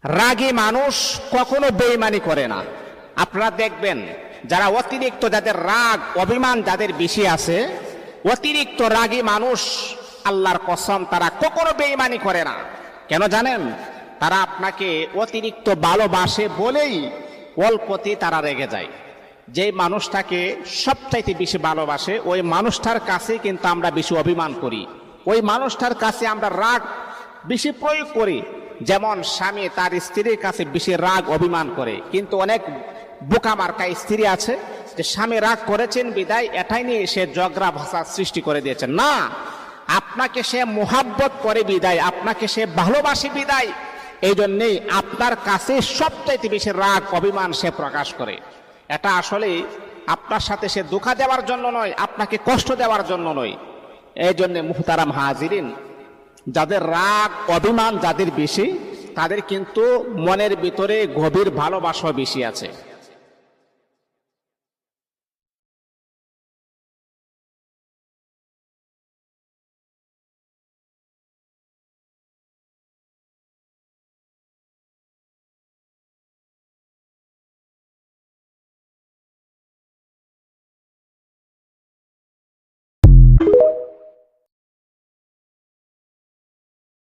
রাগী মানুষ কখনো বেঈমানি করে না। আপনারা দেখবেন যারা অতিরিক্ত, যাদের রাগ অভিমান যাদের বেশি আছে, অতিরিক্ত রাগী মানুষ, আল্লাহর কসম তারা কখনো বেঈমানি করে না। কেন জানেন? তারা আপনাকে অতিরিক্ত ভালোবাসে বলেই অল্পতেই তারা রেগে যায়। যে মানুষটাকে সবচাইতে বেশি ভালোবাসে ওই মানুষটার কাছে কিন্তু আমরা বেশি অভিমান করি, ওই মানুষটার কাছে আমরা রাগ বেশি প্রয়োগ করি। যেমন স্বামী তার স্ত্রীর কাছে বেশি রাগ অভিমান করে, কিন্তু অনেক বোকা মার্কা স্ত্রী আছে যে স্বামী রাগ করেছেন বিদায় এটাই নিয়ে সে ঝগড়া ভাষা সৃষ্টি করে দিয়েছেন। না, আপনাকে সে মোহাব্বত করে বিদায়, আপনাকে সে ভালোবাসে বিদায়, এই জন্যেই আপনার কাছে সবচাইতে বেশি রাগ অভিমান সে প্রকাশ করে। এটা আসলে আপনার সাথে সে ধোঁকা দেওয়ার জন্য নয়, আপনাকে কষ্ট দেওয়ার জন্য নয়। এই জন্য মুহতারাম হাজিরিন, যাদের রাগ অভিমান যাদের বেশি, তাদের কিন্তু মনের ভিতরে গভীর ভালোবাসা বেশি আছে।